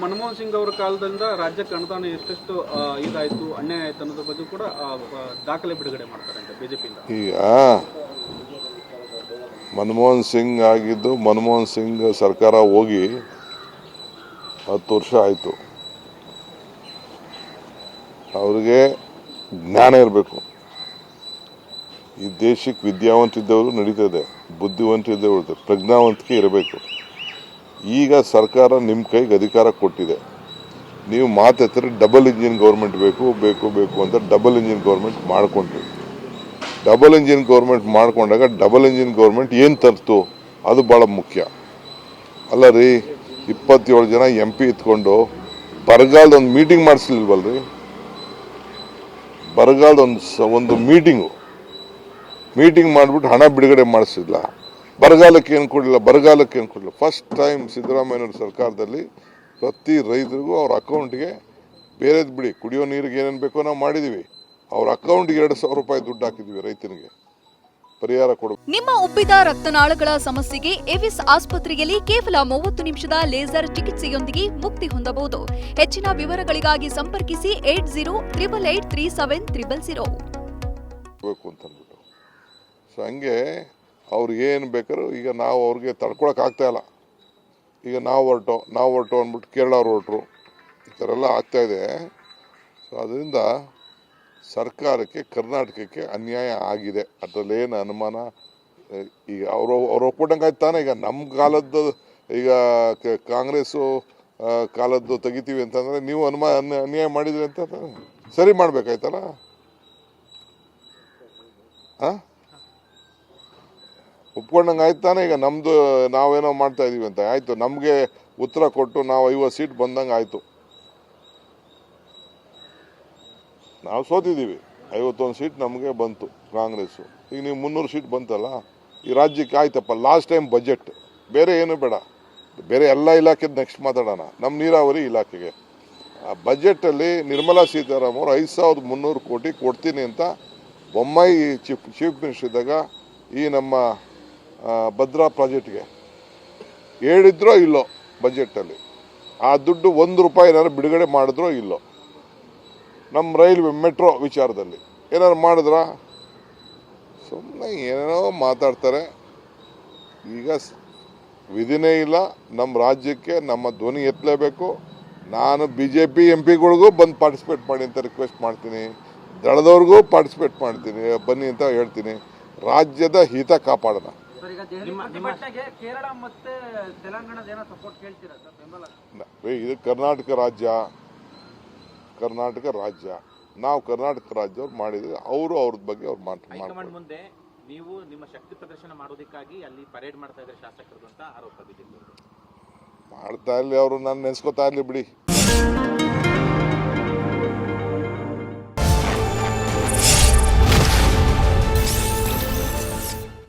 ಮನಮೋಹನ್ ಸಿಂಗ್ ಅವರ ಕಾಲದಿಂದ ರಾಜ್ಯಕ್ಕೆ ಅನುದಾನ ಎಷ್ಟೆಷ್ಟು ಇದಾಯ್ತು, ಅನ್ಯಾಯ ಆಯ್ತು ಅನ್ನೋದ್ರ ಬಗ್ಗೆ ಕೂಡ ದಾಖಲೆ ಬಿಡುಗಡೆ ಮಾಡ್ತಾರೆ ಅಂತ ಬಿಜೆಪಿಯಿಂದ. ಈಗ ಮನಮೋಹನ್ ಸಿಂಗ್ ಆಗಿದ್ದು, ಮನಮೋಹನ್ ಸಿಂಗ್ ಸರ್ಕಾರ ಹೋಗಿ 10 ವರ್ಷ ಆಯಿತು. ಅವ್ರಿಗೆ ಜ್ಞಾನ ಇರಬೇಕು. ಈ ದೇಶಕ್ಕೆ ವಿದ್ಯಾವಂತಿದ್ದವರು ನಡೀತದೆ, ಬುದ್ಧಿವಂತಿದ್ದವರು, ಪ್ರಜ್ಞಾವಂತಿಕೆ ಇರಬೇಕು. ಈಗ ಸರ್ಕಾರ ನಿಮ್ಮ ಕೈಗೆ ಅಧಿಕಾರ ಕೊಟ್ಟಿದೆ. ನೀವು ಮಾತಾಡ್ತಾರೆ ಡಬಲ್ ಇಂಜಿನ್ ಗೌರ್ಮೆಂಟ್ ಬೇಕು ಬೇಕು ಬೇಕು ಅಂತ ಡಬಲ್ ಇಂಜಿನ್ ಗೌರ್ಮೆಂಟ್ ಮಾಡ್ಕೊಂಡ್ರಿ. ಡಬಲ್ ಇಂಜಿನ್ ಗೌರ್ಮೆಂಟ್ ಮಾಡ್ಕೊಂಡಾಗ ಡಬಲ್ ಇಂಜಿನ್ ಗೌರ್ಮೆಂಟ್ ಏನು ತರ್ತು ಅದು ಭಾಳ ಮುಖ್ಯ ಅಲ್ಲ ರೀ. 27 ಜನ MP ಇತ್ಕೊಂಡು ಬರಗಾಲದ ಒಂದು ಮೀಟಿಂಗ್ ಮಾಡಿಸ್ಲಿಲ್ವಲ್ರಿ. ಬರಗಾಲದ ಒಂದು ಮೀಟಿಂಗ್ ಮಾಡಿಬಿಟ್ಟು ಹಣ ಬಿಡುಗಡೆ ಮಾಡಿಸಿಲ್ಲ. ಬರಗಾಲಕ್ಕೆ ಏನು ಕೊಡಲಿಲ್ಲ. ಫಸ್ಟ್ ಟೈಮ್ ಸಿದ್ದರಾಮಯ್ಯನವ್ರ ಸರ್ಕಾರದಲ್ಲಿ ಪ್ರತಿ ರೈತರಿಗೂ ಅವ್ರ ಅಕೌಂಟ್ಗೆ ಬೇರೆದು ಬಿಡಿ, ಕುಡಿಯೋ ನೀರಿಗೆ ಏನೇನು ಬೇಕೋ ನಾವು ಮಾಡಿದ್ದೀವಿ, ಅವ್ರ ಅಕೌಂಟ್ಗೆ 2,000 ರೂಪಾಯಿ ದುಡ್ಡು ಹಾಕಿದ್ದೀವಿ ರೈತನಿಗೆ ಪರಿಹಾರ ಕೊಡು. ನಿಮ್ಮ ಉಬ್ಬಿದ ರಕ್ತನಾಳಗಳ ಸಮಸ್ಯೆಗೆ ಎವಿಸ್ ಆಸ್ಪತ್ರೆಯಲ್ಲಿ ಕೇವಲ 30 ನಿಮಿಷದ ಲೇಸರ್ ಚಿಕಿತ್ಸೆಯೊಂದಿಗೆ ಮುಕ್ತಿ ಹೊಂದಬಹುದು. ಹೆಚ್ಚಿನ ವಿವರಗಳಿಗಾಗಿ ಸಂಪರ್ಕಿಸಿ 8088837000 ಅಂತಂದ್ಬಿಟ್ಟು. ಸೊ ಹಂಗೆ ಅವ್ರಿಗೆ ಏನು ಬೇಕಾದ್ರೂ ಈಗ ನಾವು ಅವ್ರಿಗೆ ತಡ್ಕೊಳಕ್ ಆಗ್ತಾ ಇಲ್ಲ. ಈಗ ನಾವು ಹೊರಟು ಅಂದ್ಬಿಟ್ಟು ಕೇರಳ ಅವ್ರು ಹೊರಟರು, ಈ ಥರ ಎಲ್ಲ ಆಗ್ತಾ ಇದೆ. ಸೊ ಅದರಿಂದ ಸರ್ಕಾರಕ್ಕೆ, ಕರ್ನಾಟಕಕ್ಕೆ ಅನ್ಯಾಯ ಆಗಿದೆ, ಅದರಲ್ಲೇನು ಅನುಮಾನ. ಈಗ ಅವ್ರು ಒಪ್ಕೊಂಡಂಗೆ ಆಯ್ತು ತಾನೆ. ಈಗ ನಮ್ಮ ಕಾಲದ್ದು, ಈಗ ಕಾಂಗ್ರೆಸ್ಸು ಕಾಲದ್ದು ತೆಗಿತೀವಿ ಅಂತಂದರೆ ನೀವು ಅನ್ಯಾಯ ಮಾಡಿದ್ರಿ ಅಂತ ಸರಿ ಮಾಡ್ಬೇಕಾಯ್ತಲ್ಲ. ಒಪ್ಕೊಂಡಂಗೆ ಆಯ್ತು ತಾನೆ. ಈಗ ನಮ್ಮದು ನಾವೇನೋ ಮಾಡ್ತಾ ಇದೀವಿ ಅಂತ ಆಯಿತು, ನಮಗೆ ಉತ್ತರ ಕೊಟ್ಟು ನಾವು 50 ಸೀಟ್ ಬಂದಂಗೆ ಆಯಿತು. ನಾವು ಸೋತಿದ್ದೀವಿ, 51 ಸೀಟ್ ನಮಗೆ ಬಂತು ಕಾಂಗ್ರೆಸ್ಸು. ಈಗ ನೀವು 300 ಸೀಟ್ ಬಂತಲ್ಲ, ಈ ರಾಜ್ಯಕ್ಕೆ ಆಯ್ತಪ್ಪ. ಲಾಸ್ಟ್ ಟೈಮ್ ಬಜೆಟ್ ಬೇರೆ ಏನು ಬೇಡ, ಬೇರೆ ಎಲ್ಲ ಇಲಾಖೆದು ನೆಕ್ಸ್ಟ್ ಮಾತಾಡೋಣ. ನಮ್ಮ ನೀರಾವರಿ ಇಲಾಖೆಗೆ ಆ ಬಜೆಟಲ್ಲಿ ನಿರ್ಮಲಾ ಸೀತಾರಾಮನ್ ಅವರು 5,300 ಕೋಟಿ ಕೊಡ್ತೀನಿ ಅಂತ ಬೊಮ್ಮಾಯಿ ಚೀಫ್ ಮಿನಿಸ್ಟರ್ ಇದ್ದಾಗ ಈ ನಮ್ಮ ಭದ್ರಾ ಪ್ರಾಜೆಕ್ಟ್ಗೆ ಹೇಳಿದ್ರೋ ಇಲ್ಲೋ ಬಜೆಟಲ್ಲಿ. ಆ ದುಡ್ಡು 1 ರೂಪಾಯಿ ಏನಾದ್ರು ಬಿಡುಗಡೆ ಮಾಡಿದ್ರೋ ಇಲ್ಲೋ. ನಮ್ಮ ರೈಲ್ವೆ ಮೆಟ್ರೋ ವಿಚಾರದಲ್ಲಿ ಏನಾದ್ರು ಮಾಡಿದ್ರ? ಸುಮ್ಮನೆ ಏನೇನೋ ಮಾತಾಡ್ತಾರೆ. ಈಗ ವಿಧಿನೇ ಇಲ್ಲ. ನಮ್ಮ ರಾಜ್ಯಕ್ಕೆ ನಮ್ಮ ಧ್ವನಿ ಎತ್ತಲೇಬೇಕು. ನಾನು BJP MP-ಗಳಿಗೂ ಬಂದು ಪಾರ್ಟಿಸಿಪೇಟ್ ಮಾಡಿ ಅಂತ ರಿಕ್ವೆಸ್ಟ್ ಮಾಡ್ತೀನಿ, ದಳದವ್ರಿಗೂ ಪಾರ್ಟಿಸಿಪೇಟ್ ಮಾಡ್ತೀನಿ, ಬನ್ನಿ ಅಂತ ಹೇಳ್ತೀನಿ. ರಾಜ್ಯದ ಹಿತ ಕಾಪಾಡೋಣ. ಇದು ಕರ್ನಾಟಕ ರಾಜ್ಯ. ನಾವು ಕರ್ನಾಟಕ ರಾಜ್ಯವ್ರು ಮಾಡಿದ್ರೆ ಅವರು ಅವ್ರದ್ ಬಗ್ಗೆ ಅವ್ರು ಮಾತಾಡ್ತಾರೆ. ಮುಂದೆ ನೀವು ನಿಮ್ಮ ಶಕ್ತಿ ಪ್ರದರ್ಶನ ಮಾಡೋದಕ್ಕಾಗಿ ಅಲ್ಲಿ ಪರೇಡ್ ಮಾಡ್ತಾ ಇದ್ದಾರೆ ಶಾಸಕರು ಅಂತ ಆರೋಪ ಬಿಜೆಪಿ ಮಾಡ್ತಾ ಇರ್ಲಿ. ಅವರು ನಾನು ನೆನೆಸ್ಕೊತಾ ಇರ್ಲಿ ಬಿಡಿ.